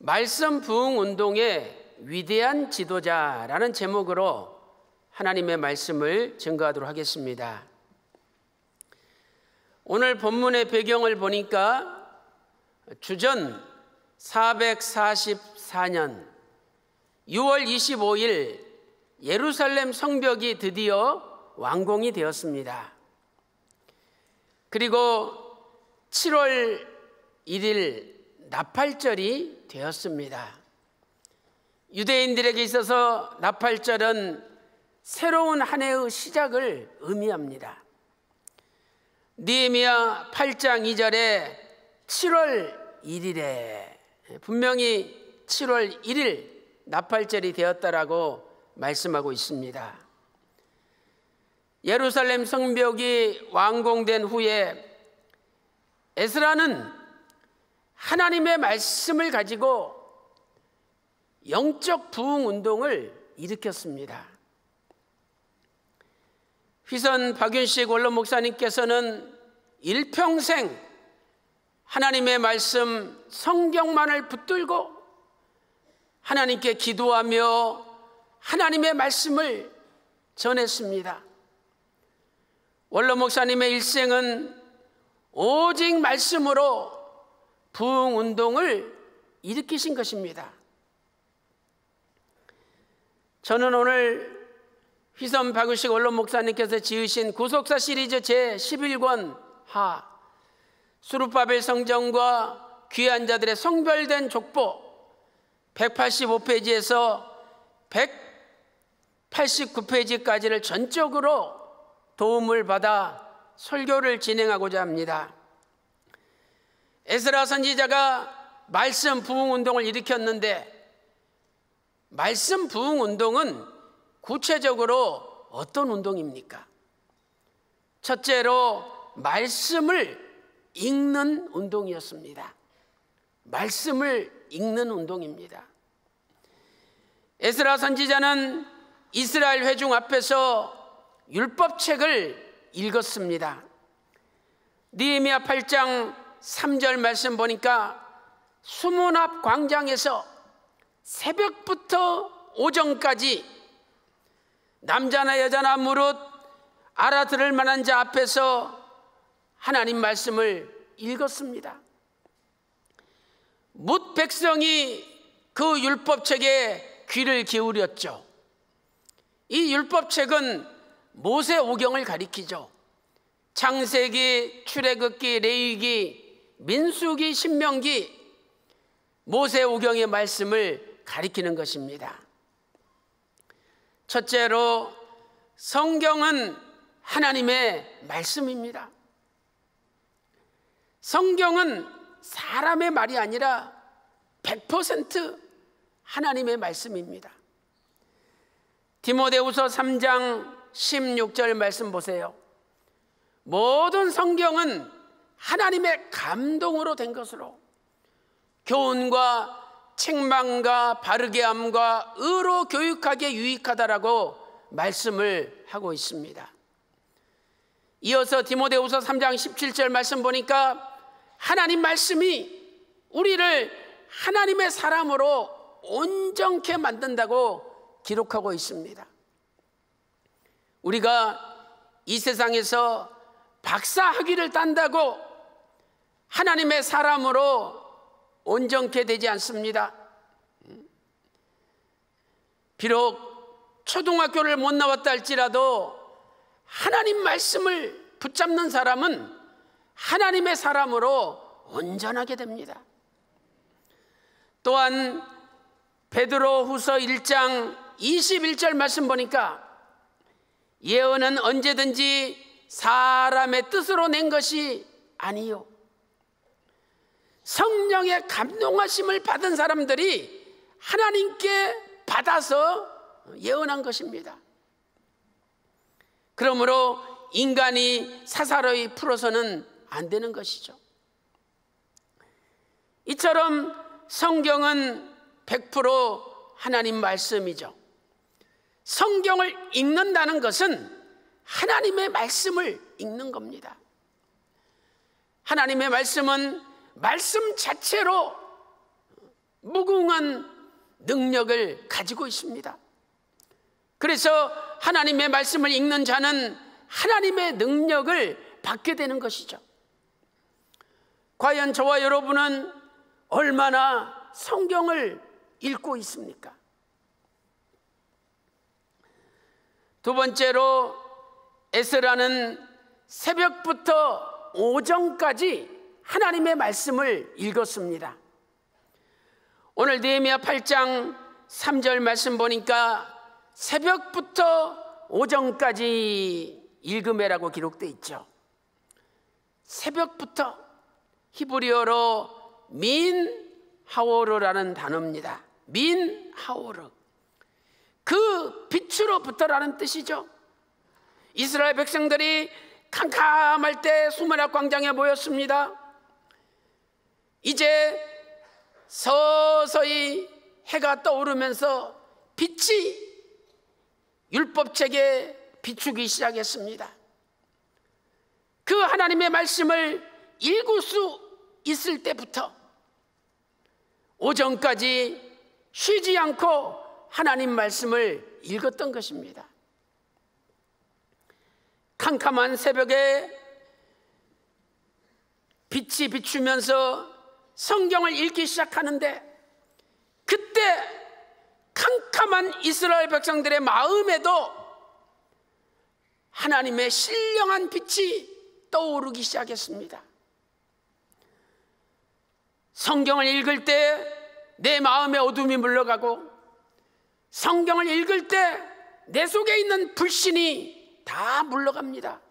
말씀 부흥 운동의 위대한 지도자라는 제목으로 하나님의 말씀을 증거하도록 하겠습니다. 오늘 본문의 배경을 보니까 주전 444년 6월 25일 예루살렘 성벽이 드디어 완공이 되었습니다. 그리고 7월 1일 나팔절이 되었습니다. 유대인들에게 있어서 나팔절은 새로운 한 해의 시작을 의미합니다. 느헤미야 8장 2절에 7월 1일에 분명히 7월 1일 나팔절이 되었다라고 말씀하고 있습니다. 예루살렘 성벽이 완공된 후에 에스라는 하나님의 말씀을 가지고 영적 부흥 운동을 일으켰습니다. 휘선 박윤식 원로 목사님께서는 일평생 하나님의 말씀 성경만을 붙들고 하나님께 기도하며 하나님의 말씀을 전했습니다. 원로 목사님의 일생은 오직 말씀으로 부흥 운동을 일으키신 것입니다. 저는 오늘 휘선 박유식 원로 목사님께서 지으신 구속사 시리즈 제11권 하 수룹바벨 성전과 귀한 자들의 성별된 족보 185페이지에서 189페이지까지를 전적으로 도움을 받아 설교를 진행하고자 합니다. 에스라 선지자가 말씀 부흥 운동을 일으켰는데 말씀 부흥 운동은 구체적으로 어떤 운동입니까? 첫째로 말씀을 읽는 운동이었습니다. 말씀을 읽는 운동입니다. 에스라 선지자는 이스라엘 회중 앞에서 율법책을 읽었습니다. 느헤미야 8장 3절 말씀 보니까 수문 앞 광장에서 새벽부터 오전까지 남자나 여자나 무릇 알아들을 만한 자 앞에서 하나님 말씀을 읽었습니다. 뭇 백성이 그 율법책에 귀를 기울였죠. 이 율법책은 모세오경을 가리키죠. 창세기, 출애굽기, 레위기, 민수기, 신명기, 모세오경의 말씀을 가리키는 것입니다. 첫째로 성경은 하나님의 말씀입니다. 성경은 사람의 말이 아니라 100% 하나님의 말씀입니다. 디모데후서 3장 16절 말씀 보세요. 모든 성경은 하나님의 감동으로 된 것으로 교훈과 책망과 바르게 함과 의로 교육하기에 유익하다라고 말씀을 하고 있습니다. 이어서 디모데후서 3장 17절 말씀 보니까 하나님 말씀이 우리를 하나님의 사람으로 온전케 만든다고 기록하고 있습니다. 우리가 이 세상에서 박사학위를 딴다고 하나님의 사람으로 온전케 되지 않습니다. 비록 초등학교를 못 나왔다 할지라도 하나님 말씀을 붙잡는 사람은 하나님의 사람으로 온전하게 됩니다. 또한 베드로후서 1장 21절 말씀 보니까 예언은 언제든지 사람의 뜻으로 낸 것이 아니요 성령의 감동하심을 받은 사람들이 하나님께 받아서 예언한 것입니다. 그러므로 인간이 사사로이 풀어서는 안 되는 것이죠. 이처럼 성경은 100% 하나님 말씀이죠. 성경을 읽는다는 것은 하나님의 말씀을 읽는 겁니다. 하나님의 말씀은 말씀 자체로 무궁한 능력을 가지고 있습니다. 그래서 하나님의 말씀을 읽는 자는 하나님의 능력을 받게 되는 것이죠. 과연 저와 여러분은 얼마나 성경을 읽고 있습니까? 두 번째로 에스라는 새벽부터 오전까지 하나님의 말씀을 읽었습니다. 오늘 느헤미야 8장 3절 말씀 보니까 새벽부터 오전까지 읽음에라고 기록되어 있죠. 새벽부터, 히브리어로 민하오르라는 단어입니다. 민하오르, 그 빛으로부터라는 뜻이죠. 이스라엘 백성들이 캄캄할 때 수메락 광장에 모였습니다. 이제 서서히 해가 떠오르면서 빛이 율법책에 비추기 시작했습니다. 그 하나님의 말씀을 읽을 수 있을 때부터 오전까지 쉬지 않고 하나님 말씀을 읽었던 것입니다. 캄캄한 새벽에 빛이 비추면서 성경을 읽기 시작하는데, 그때 캄캄한 이스라엘 백성들의 마음에도 하나님의 신령한 빛이 떠오르기 시작했습니다. 성경을 읽을 때 내 마음의 어둠이 물러가고, 성경을 읽을 때 내 속에 있는 불신이 다 물러갑니다.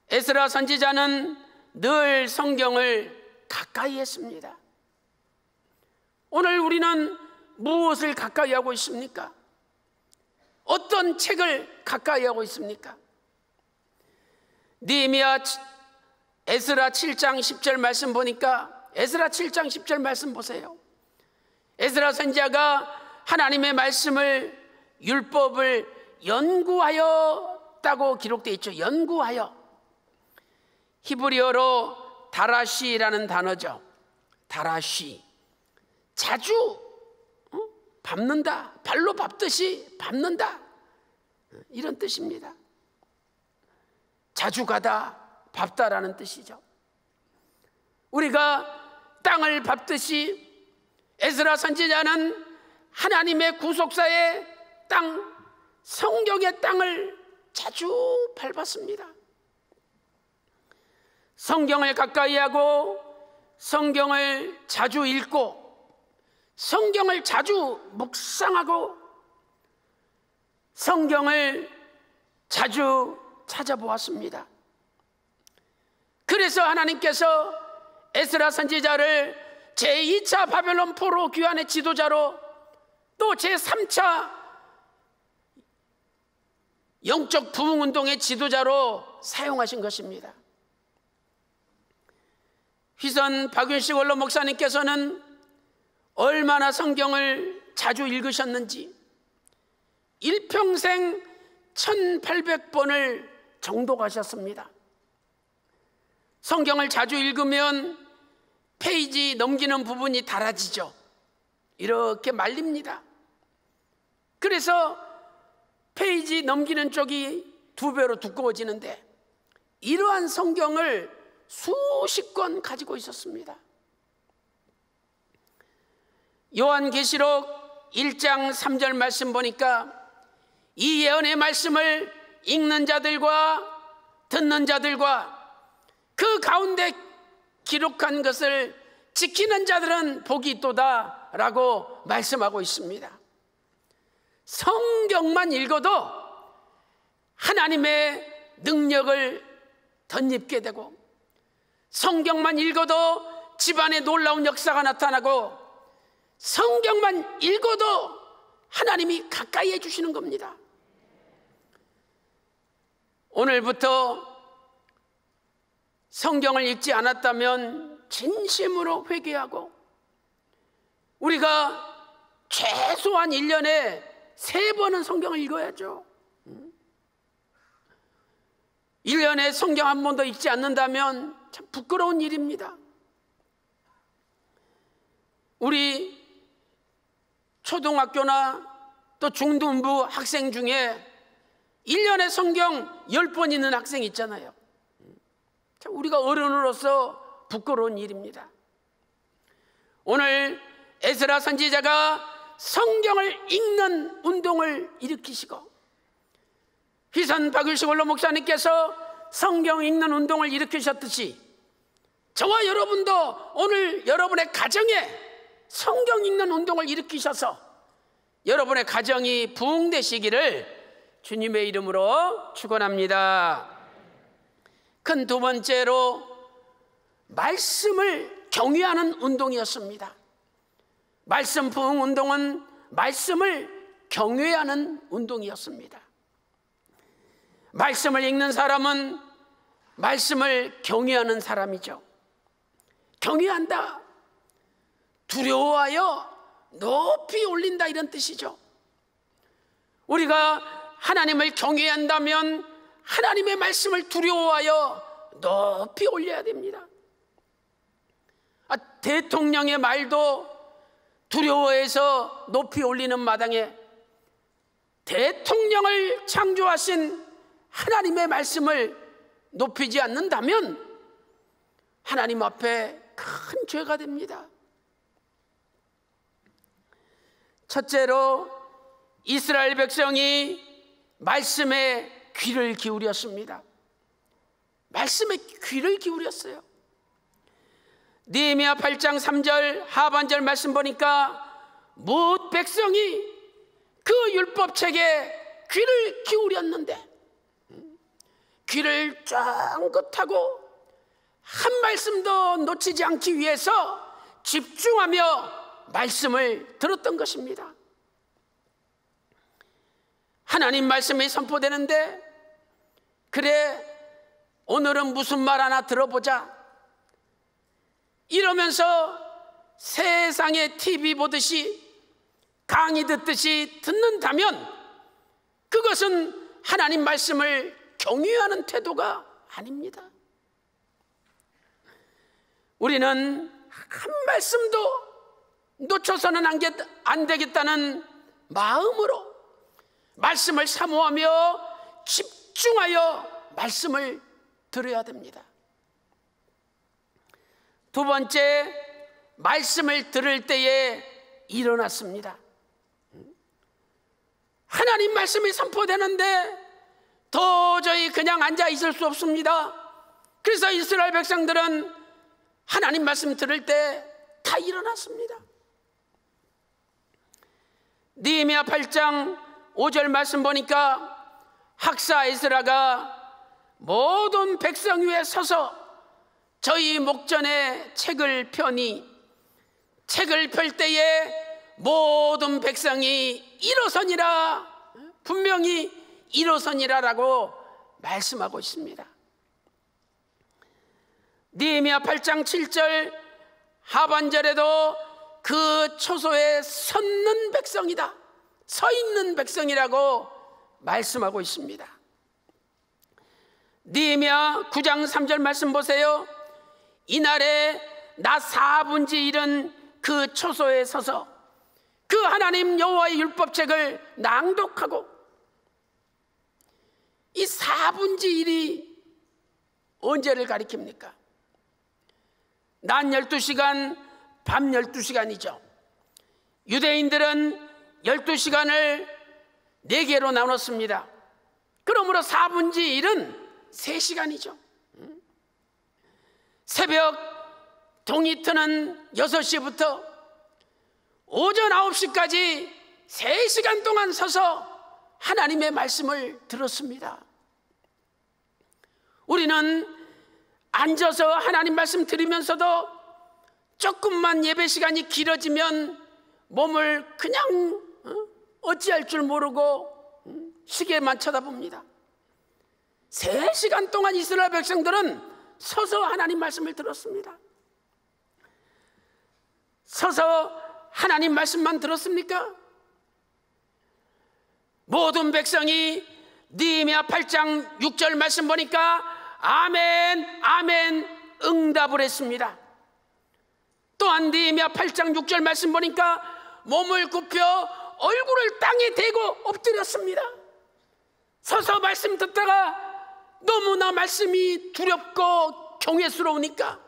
에스라 선지자는 늘 성경을 가까이 했습니다. 오늘 우리는 무엇을 가까이 하고 있습니까? 어떤 책을 가까이 하고 있습니까? 느헤미야 에스라 7장 10절 말씀 보니까, 에스라 7장 10절 말씀 보세요. 에스라 선지자가 하나님의 말씀을, 율법을 연구하였다고 기록되어 있죠. 연구하여. 히브리어로 다라시라는 단어죠. 다라시, 자주 밟는다, 발로 밟듯이 밟는다, 이런 뜻입니다. 자주 가다, 밟다라는 뜻이죠. 우리가 땅을 밟듯이 에스라 선지자는 하나님의 구속사의 땅, 성경의 땅을 자주 밟았습니다. 성경을 가까이 하고, 성경을 자주 읽고, 성경을 자주 묵상하고, 성경을 자주 찾아보았습니다. 그래서 하나님께서 에스라 선지자를 제2차 바벨론 포로 귀환의 지도자로, 또 제3차 영적 부흥운동의 지도자로 사용하신 것입니다. 휘선 박윤식 원로 목사님께서는 얼마나 성경을 자주 읽으셨는지 일평생 1800번을 정독하셨습니다. 성경을 자주 읽으면 페이지 넘기는 부분이 달아지죠. 이렇게 말립니다. 그래서 페이지 넘기는 쪽이 2배로 두꺼워지는데, 이러한 성경을 수십 권 가지고 있었습니다. 요한계시록 1장 3절 말씀 보니까, 이 예언의 말씀을 읽는 자들과 듣는 자들과 그 가운데 기록한 것을 지키는 자들은 복이 있도다 라고 말씀하고 있습니다. 성경만 읽어도 하나님의 능력을 덧입게 되고, 성경만 읽어도 집안에 놀라운 역사가 나타나고, 성경만 읽어도 하나님이 가까이 해주시는 겁니다. 오늘부터 성경을 읽지 않았다면 진심으로 회개하고, 우리가 최소한 1년에 3번은 성경을 읽어야죠. 1년에 성경 한 번도 읽지 않는다면 참 부끄러운 일입니다. 우리 초등학교나 또 중등부 학생 중에 1년에 성경 10번 읽는 학생 있잖아요. 참 우리가 어른으로서 부끄러운 일입니다. 오늘 에스라 선지자가 성경을 읽는 운동을 일으키시고, 휘선 박일식 원로 목사님께서 성경 읽는 운동을 일으키셨듯이 저와 여러분도 오늘 여러분의 가정에 성경 읽는 운동을 일으키셔서 여러분의 가정이 부흥되시기를 주님의 이름으로 축원합니다. 큰 두 번째로 말씀을 경외하는 운동이었습니다. 말씀 부흥 운동은 말씀을 경외하는 운동이었습니다. 말씀을 읽는 사람은 말씀을 경외하는 사람이죠. 경외한다, 두려워하여 높이 올린다, 이런 뜻이죠. 우리가 하나님을 경외한다면 하나님의 말씀을 두려워하여 높이 올려야 됩니다. 대통령의 말도 두려워해서 높이 올리는 마당에 대통령을 창조하신 하나님의 말씀을 높이지 않는다면 하나님 앞에 큰 죄가 됩니다. 첫째로 이스라엘 백성이 말씀에 귀를 기울였습니다. 말씀에 귀를 기울였어요. 느헤미야 8장 3절 하반절 말씀 보니까 모든 백성이 그 율법책에 귀를 기울였는데, 귀를 쫑긋하고 한 말씀도 놓치지 않기 위해서 집중하며 말씀을 들었던 것입니다. 하나님 말씀이 선포되는데, 그래 오늘은 무슨 말 하나 들어보자 이러면서 세상에 TV 보듯이 강의 듣듯이 듣는다면 그것은 하나님 말씀을 경외하는 태도가 아닙니다. 우리는 한 말씀도 놓쳐서는 안 되겠다는 마음으로 말씀을 사모하며 집중하여 말씀을 들어야 됩니다. 두 번째, 말씀을 들을 때에 일어났습니다. 하나님 말씀이 선포되는데 도저히 그냥 앉아 있을 수 없습니다. 그래서 이스라엘 백성들은 하나님 말씀 들을 때 다 일어났습니다. 느헤미야 8장 5절 말씀 보니까 학사 에스라가 모든 백성 위에 서서 저희 목전에 책을 펴니 책을 펼 때에 모든 백성이 일어서니라, 분명히 일어서니라라고 말씀하고 있습니다. 느헤미야 8장 7절 하반절에도 그 초소에 섰는 백성이다, 서 있는 백성이라고 말씀하고 있습니다. 느헤미야 9장 3절 말씀 보세요. 이날에 나 4분지 1은 그 초소에 서서 그 하나님 여호와의 율법책을 낭독하고, 이 4분지 1이 언제를 가리킵니까? 낮 12시간, 밤 12시간이죠. 유대인들은 12시간을 4개로 나눴습니다. 그러므로 4분지 1은 3시간이죠. 새벽 동이 트는 6시부터 오전 9시까지 3시간 동안 서서 하나님의 말씀을 들었습니다. 우리는 앉아서 하나님 말씀 들으면서도 조금만 예배 시간이 길어지면 몸을 그냥 어찌할 줄 모르고 시계만 쳐다봅니다. 3시간 동안 이스라엘 백성들은 서서 하나님 말씀을 들었습니다. 서서 하나님 말씀만 들었습니까? 모든 백성이 느헤미야 8장 6절 말씀 보니까 아멘, 아멘 응답을 했습니다. 또한 느헤미야 8장 6절 말씀 보니까 몸을 굽혀 얼굴을 땅에 대고 엎드렸습니다. 서서 말씀 듣다가 너무나 말씀이 두렵고 경외스러우니까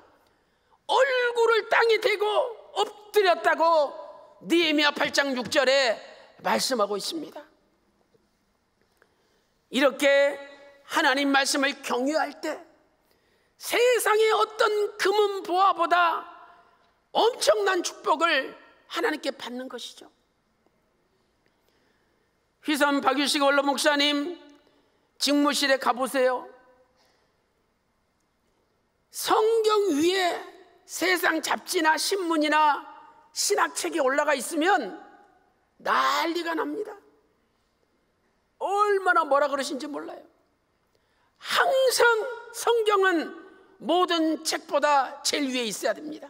얼굴을 땅에 대고 엎드렸다고 느헤미야 8장 6절에 말씀하고 있습니다. 이렇게 하나님 말씀을 경외할 때 세상의 어떤 금은 보화보다 엄청난 축복을 하나님께 받는 것이죠. 휘선 박유식 원로 목사님 직무실에 가보세요. 성경 위에 세상 잡지나 신문이나 신학책이 올라가 있으면 난리가 납니다. 얼마나 뭐라 그러신지 몰라요. 항상 성경은 모든 책보다 제일 위에 있어야 됩니다.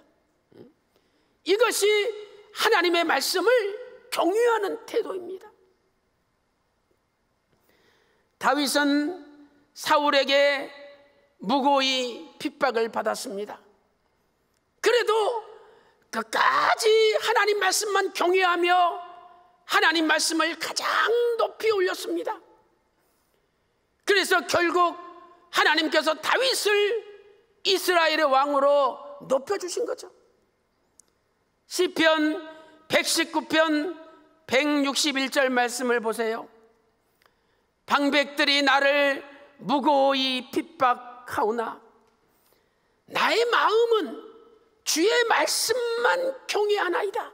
이것이 하나님의 말씀을 경외하는 태도입니다. 다윗은 사울에게 무고히 핍박을 받았습니다. 그래도 끝까지 하나님 말씀만 경외하며 하나님 말씀을 가장 높이 올렸습니다. 그래서 결국 하나님께서 다윗을 이스라엘의 왕으로 높여주신 거죠. 시편 119편 161절 말씀을 보세요. 방백들이 나를 무고히 핍박하오나 나의 마음은 주의 말씀만 경외하나이다.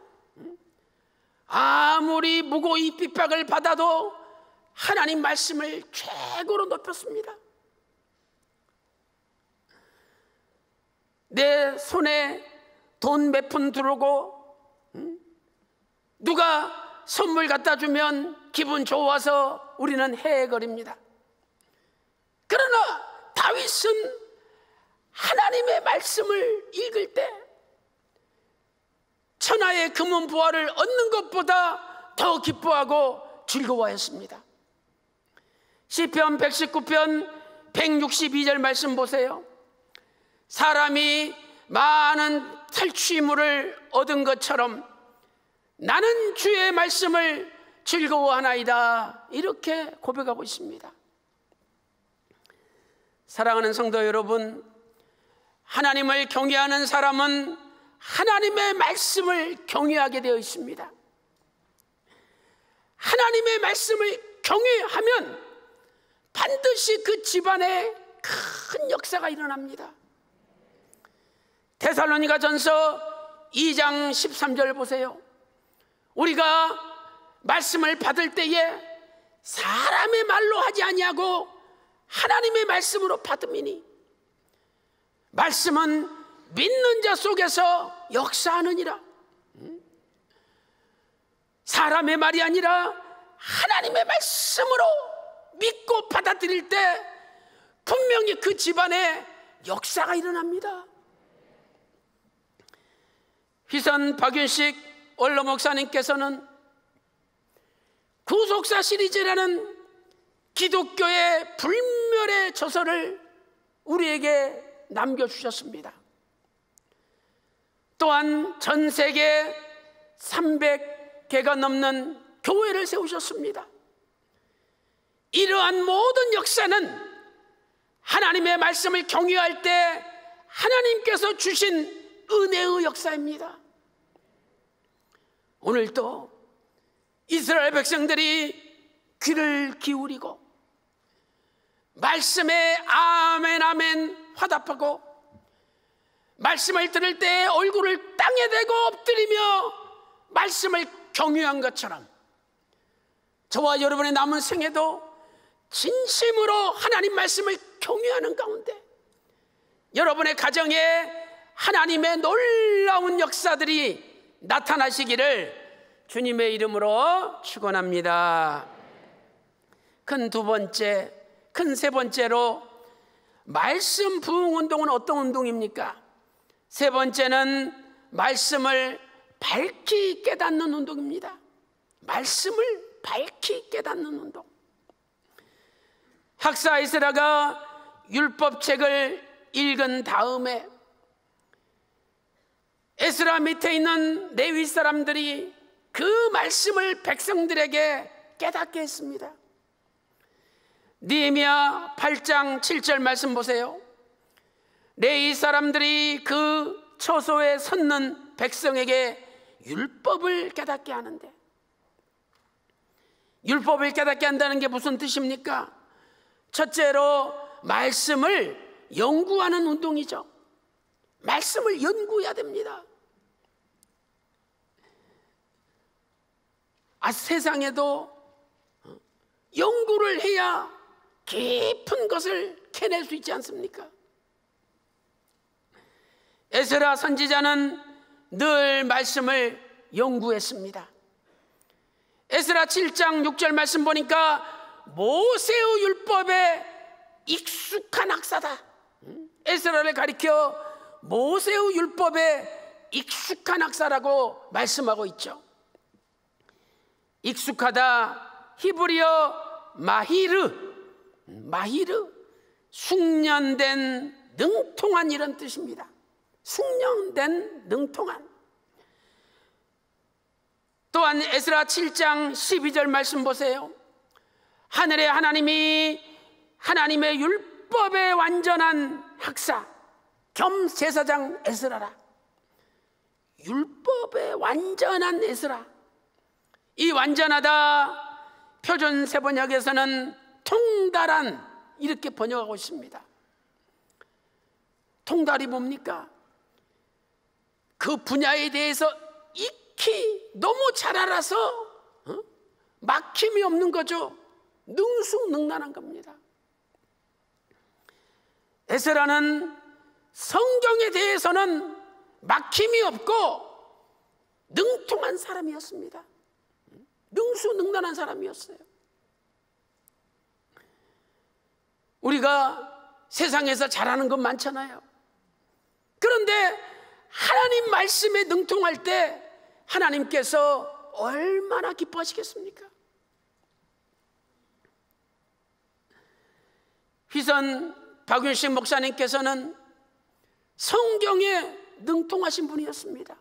아무리 무고히 핍박을 받아도 하나님 말씀을 최고로 높였습니다. 내 손에 돈 몇 푼 들어오고 누가 선물 갖다 주면 기분 좋아서 우리는 헤헤거립니다. 그러나 다윗은 하나님의 말씀을 읽을 때 천하의 금은 부활을 얻는 것보다 더 기뻐하고 즐거워했습니다. 시편 119편 162절 말씀 보세요. 사람이 많은 탈취물을 얻은 것처럼 나는 주의 말씀을 즐거워하나이다. 이렇게 고백하고 있습니다. 사랑하는 성도 여러분, 하나님을 경외하는 사람은 하나님의 말씀을 경외하게 되어 있습니다. 하나님의 말씀을 경외하면 반드시 그 집안에 큰 역사가 일어납니다. 데살로니가전서 2장 13절 보세요. 우리가 말씀을 받을 때에 사람의 말로 하지 아니하고 하나님의 말씀으로 받음이니 말씀은 믿는 자 속에서 역사하느니라. 사람의 말이 아니라 하나님의 말씀으로 믿고 받아들일 때 분명히 그 집안에 역사가 일어납니다. 휘선 박윤식 원로 목사님께서는 구속사 시리즈라는 기독교의 불멸의 저서를 우리에게 남겨주셨습니다. 또한 전 세계 300개가 넘는 교회를 세우셨습니다. 이러한 모든 역사는 하나님의 말씀을 경외할 때 하나님께서 주신 은혜의 역사입니다. 오늘도 이스라엘 백성들이 귀를 기울이고 말씀에 아멘 아멘 화답하고 말씀을 들을 때 얼굴을 땅에 대고 엎드리며 말씀을 경외한 것처럼 저와 여러분의 남은 생애도 진심으로 하나님 말씀을 경외하는 가운데 여러분의 가정에 하나님의 놀라운 역사들이 나타나시기를 주님의 이름으로 축원합니다. 큰 두 번째, 큰 세 번째로 말씀 부흥 운동은 어떤 운동입니까? 세 번째는 말씀을 밝히 깨닫는 운동입니다. 말씀을 밝히 깨닫는 운동. 학사 이스라가 율법책을 읽은 다음에 에스라 밑에 있는 레위 사람들이 그 말씀을 백성들에게 깨닫게 했습니다. 느헤미야 8장 7절 말씀 보세요. 레위 사람들이 그 처소에 섰는 백성에게 율법을 깨닫게 하는데, 율법을 깨닫게 한다는 게 무슨 뜻입니까? 첫째로 말씀을 연구하는 운동이죠. 말씀을 연구해야 됩니다. 세상에도 연구를 해야 깊은 것을 캐낼 수 있지 않습니까? 에스라 선지자는 늘 말씀을 연구했습니다. 에스라 7장 6절 말씀 보니까 모세의 율법에 익숙한 학사다. 에스라를 가리켜 모세의 율법에 익숙한 학사라고 말씀하고 있죠. 익숙하다, 히브리어 마히르, 숙련된, 능통한 이런 뜻입니다. 숙련된, 능통한. 또한 에스라 7장 12절 말씀 보세요. 하늘의 하나님이 하나님의 율법의 완전한 학사 겸 제사장 에스라라. 율법의 완전한 에스라. 이 완전하다 표준 세번역에서는 통달한 이렇게 번역하고 있습니다. 통달이 뭡니까? 그 분야에 대해서 익히 너무 잘 알아서 막힘이 없는 거죠. 능수능란한 겁니다. 에스라는 성경에 대해서는 막힘이 없고 능통한 사람이었습니다. 능수능란한 사람이었어요. 우리가 세상에서 잘하는 건 많잖아요. 그런데 하나님 말씀에 능통할 때 하나님께서 얼마나 기뻐하시겠습니까? 휘선 박윤식 목사님께서는 성경에 능통하신 분이었습니다.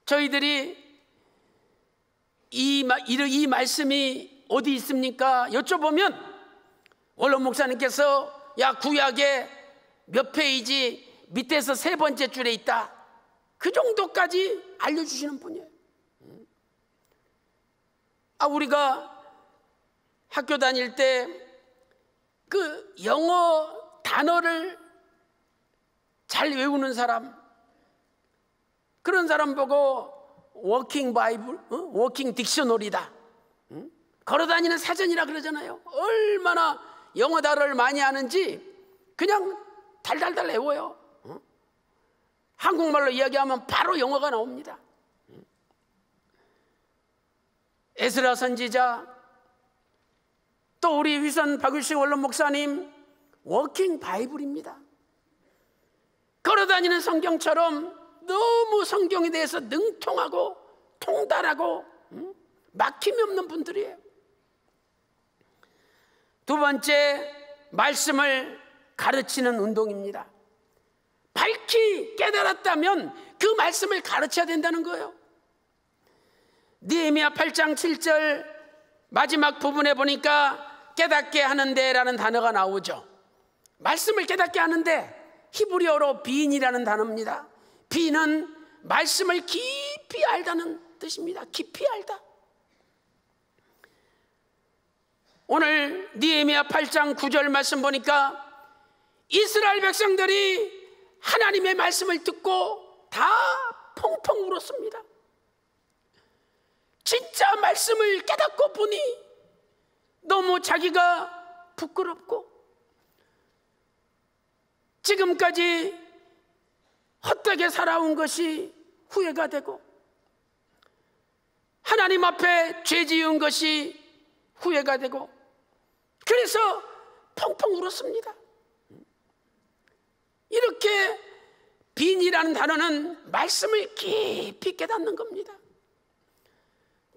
저희들이 이 말씀이 어디 있습니까? 여쭤보면 원로 목사님께서 야, 구약에 몇 페이지 밑에서 세 번째 줄에 있다, 그 정도까지 알려주시는 분이에요. 우리가 학교 다닐 때 그 영어 단어를 잘 외우는 사람, 그런 사람 보고 워킹 바이블, 워킹 딕셔너리다, 걸어다니는 사전이라 그러잖아요. 얼마나 영어 단어를 많이 아는지 그냥 달달달 외워요. 한국말로 이야기하면 바로 영어가 나옵니다. 에스라 선지자, 또 우리 휘선 박율식 원로 목사님 워킹 바이블입니다. 걸어다니는 성경처럼 너무 성경에 대해서 능통하고 통달하고 막힘이 없는 분들이에요. 두 번째, 말씀을 가르치는 운동입니다. 밝히 깨달았다면 그 말씀을 가르쳐야 된다는 거예요. 느헤미야 8장 7절 마지막 부분에 보니까 깨닫게 하는데 라는 단어가 나오죠. 말씀을 깨닫게 하는데 히브리어로 빈이라는 단어입니다. 빈은 말씀을 깊이 알다는 뜻입니다. 깊이 알다. 오늘 느헤미야 8장 9절 말씀 보니까 이스라엘 백성들이 하나님의 말씀을 듣고 다 펑펑 울었습니다. 진짜 말씀을 깨닫고 보니 너무 자기가 부끄럽고 지금까지 헛되게 살아온 것이 후회가 되고 하나님 앞에 죄 지은 것이 후회가 되고 그래서 펑펑 울었습니다. 이렇게 빈이라는 단어는 말씀을 깊이 깨닫는 겁니다.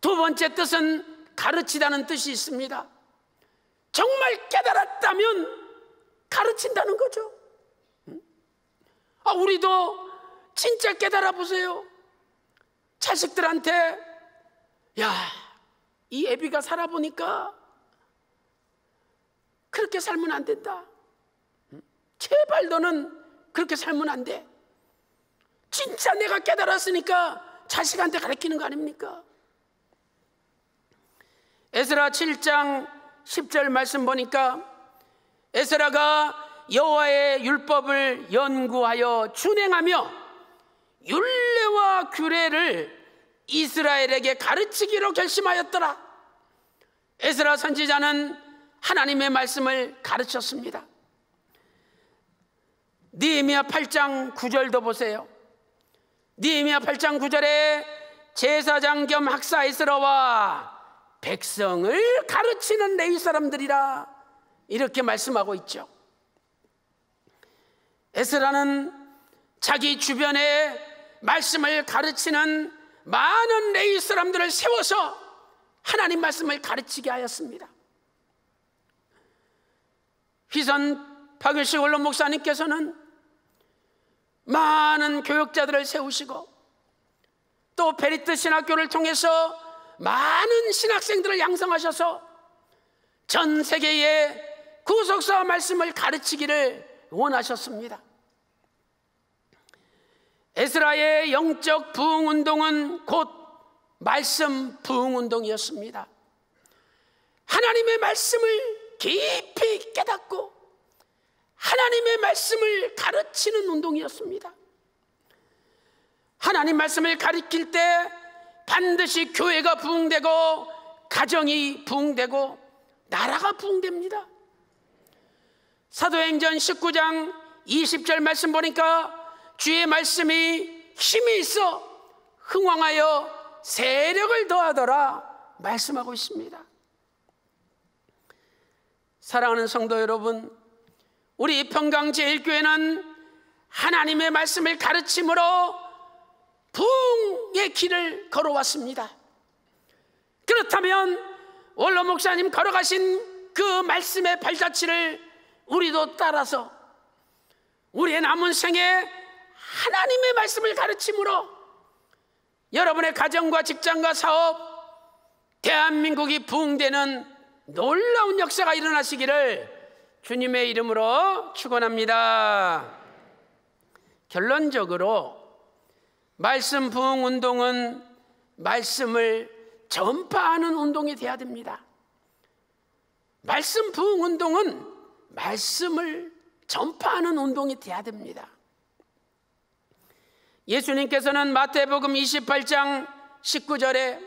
두 번째 뜻은 가르치다는 뜻이 있습니다. 정말 깨달았다면 가르친다는 거죠. 우리도 진짜 깨달아 보세요. 자식들한테 야, 이 애비가 살아보니까 그렇게 살면 안 된다. 제발 너는 그렇게 살면 안 돼. 진짜 내가 깨달았으니까 자식한테 가르치는 거 아닙니까? 에스라 7장 10절 말씀 보니까 에스라가 여호와의 율법을 연구하여 준행하며 율례와 규례를 이스라엘에게 가르치기로 결심하였더라. 에스라 선지자는 하나님의 말씀을 가르쳤습니다. 느헤미야 8장 9절도 보세요. 느헤미야 8장 9절에 제사장 겸 학사 에스라와 백성을 가르치는 레위 사람들이라 이렇게 말씀하고 있죠. 에스라는 자기 주변에 말씀을 가르치는 많은 레위 사람들을 세워서 하나님 말씀을 가르치게 하였습니다. 휘선 박일식 원로 목사님께서는 많은 교역자들을 세우시고 또 베리트 신학교를 통해서 많은 신학생들을 양성하셔서 전 세계에 구속사 말씀을 가르치기를 원하셨습니다. 에스라의 영적 부흥운동은 곧 말씀 부흥운동이었습니다. 하나님의 말씀을 깊이 깨닫고 하나님의 말씀을 가르치는 운동이었습니다. 하나님 말씀을 가르칠 때 반드시 교회가 부흥되고 가정이 부흥되고 나라가 부흥됩니다. 사도행전 19장 20절 말씀 보니까 주의 말씀이 힘이 있어 흥왕하여 세력을 더하더라 말씀하고 있습니다. 사랑하는 성도 여러분, 우리 평강제일교회는 하나님의 말씀을 가르침으로 부흥의 길을 걸어왔습니다. 그렇다면 원로 목사님 걸어가신 그 말씀의 발자취를 우리도 따라서 우리의 남은 생에 하나님의 말씀을 가르침으로 여러분의 가정과 직장과 사업, 대한민국이 부흥되는 놀라운 역사가 일어나시기를 주님의 이름으로 축원합니다. 결론적으로 말씀 부흥 운동은 말씀을 전파하는 운동이 되어야 됩니다. 말씀 부흥 운동은 말씀을 전파하는 운동이 되어야 됩니다. 예수님께서는 마태복음 28장 19절에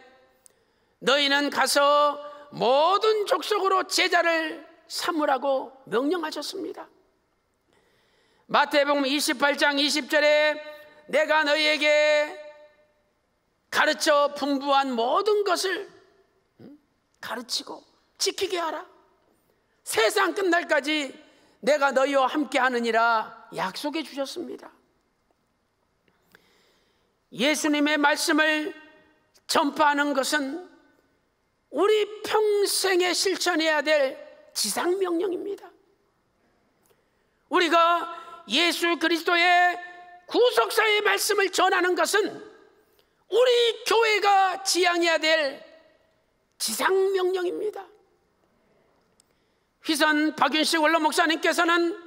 너희는 가서 모든 족속으로 제자를 삼으라고 명령하셨습니다. 마태복음 28장 20절에 내가 너희에게 가르쳐 분부한 모든 것을 가르치고 지키게 하라. 세상 끝날까지 내가 너희와 함께 하느니라 약속해 주셨습니다. 예수님의 말씀을 전파하는 것은 우리 평생에 실천해야 될 지상명령입니다. 우리가 예수 그리스도의 구속사의 말씀을 전하는 것은 우리 교회가 지향해야 될 지상명령입니다. 휘선 박윤식 원로 목사님께서는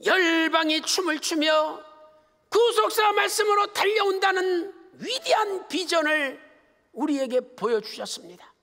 열방이 춤을 추며 구속사 말씀으로 달려온다는 위대한 비전을 우리에게 보여주셨습니다.